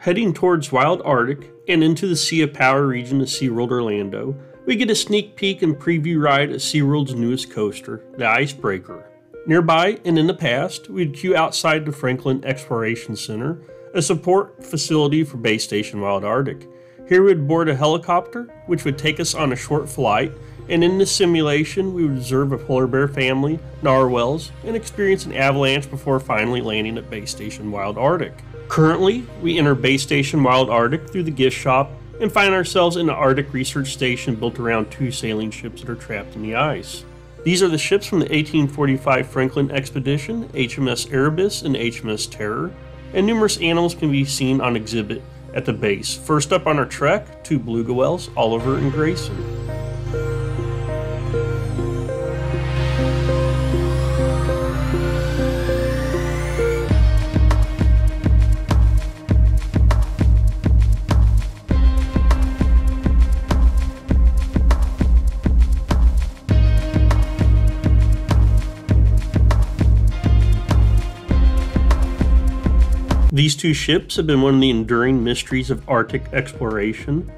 Heading towards Wild Arctic and into the Sea of Power region of SeaWorld Orlando, we get a sneak peek and preview ride at SeaWorld's newest coaster, the Icebreaker. Nearby and in the past, we'd queue outside the Franklin Exploration Center, a support facility for Base Station Wild Arctic. Here we'd board a helicopter, which would take us on a short flight, and in this simulation we would observe a polar bear family, narwhals, and experience an avalanche before finally landing at Base Station Wild Arctic. Currently, we enter Base Station Wild Arctic through the gift shop and find ourselves in the Arctic Research Station built around two sailing ships that are trapped in the ice. These are the ships from the 1845 Franklin expedition, HMS Erebus and HMS Terror, and numerous animals can be seen on exhibit at the base. First up on our trek, two beluga whales, Oliver and Grayson. These two ships have been one of the enduring mysteries of Arctic exploration.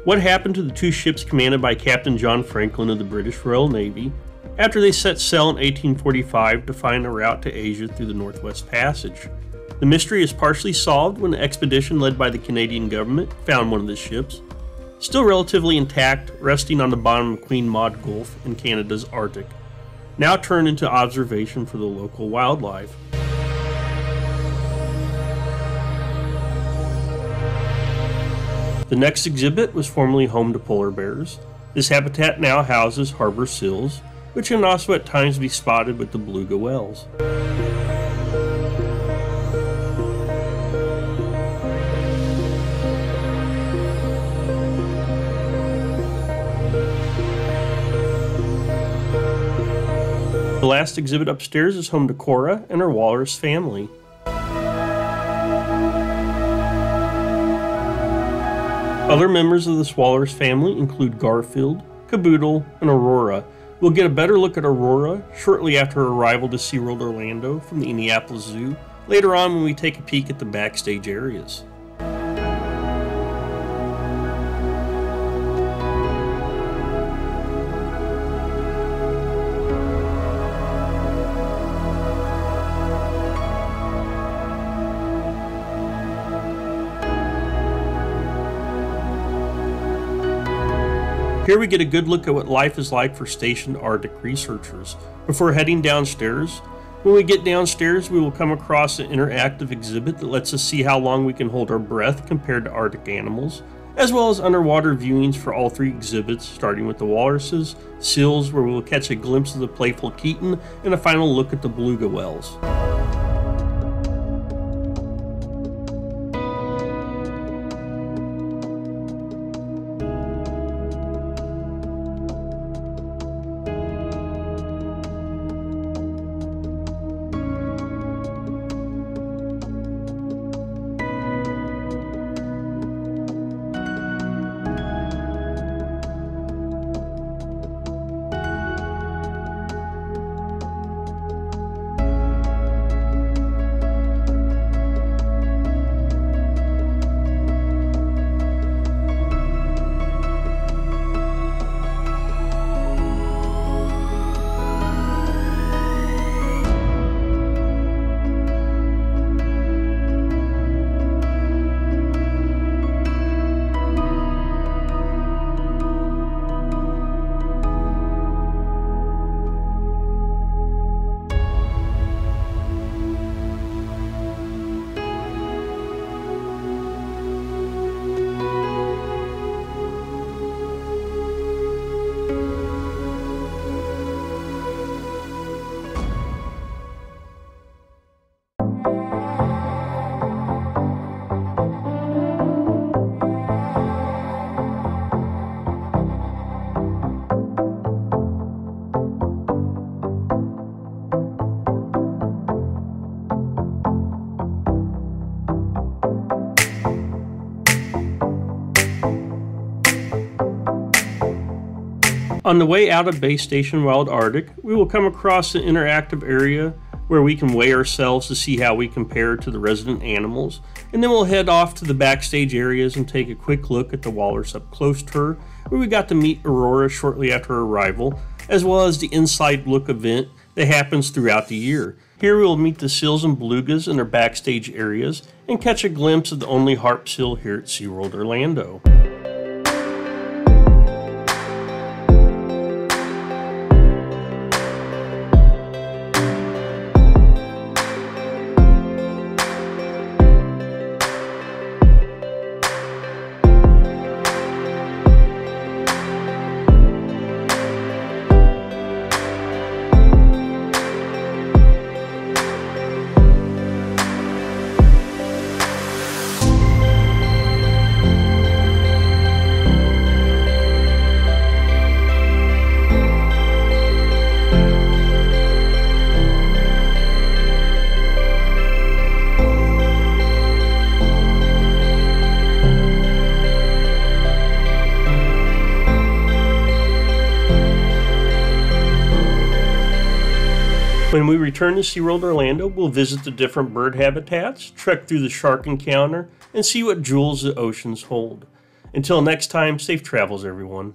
What happened to the two ships commanded by Captain John Franklin of the British Royal Navy after they set sail in 1845 to find a route to Asia through the Northwest Passage? The mystery is partially solved when the expedition led by the Canadian government found one of the ships, still relatively intact, resting on the bottom of Queen Maud Gulf in Canada's Arctic, now turned into observation for the local wildlife. The next exhibit was formerly home to polar bears. This habitat now houses harbor seals, which can also at times be spotted with the beluga whales. The last exhibit upstairs is home to Cora and her walrus family. Other members of the walrus family include Garfield, Caboodle, and Aurora. We'll get a better look at Aurora shortly after her arrival to SeaWorld Orlando from the Indianapolis Zoo, later on when we take a peek at the backstage areas. Here we get a good look at what life is like for stationed Arctic researchers. Before heading downstairs, when we get downstairs we will come across an interactive exhibit that lets us see how long we can hold our breath compared to Arctic animals, as well as underwater viewings for all three exhibits, starting with the walruses, seals where we will catch a glimpse of the playful Keaton, and a final look at the beluga whales. On the way out of Base Station Wild Arctic, we will come across an interactive area where we can weigh ourselves to see how we compare to the resident animals, and then we'll head off to the backstage areas and take a quick look at the walrus up close to her, where we got to meet Aurora shortly after her arrival, as well as the Inside Look event that happens throughout the year. Here we will meet the seals and belugas in their backstage areas and catch a glimpse of the only harp seal here at SeaWorld Orlando. When we return to SeaWorld Orlando, we'll visit the different bird habitats, trek through the shark encounter, and see what jewels the oceans hold. Until next time, safe travels everyone.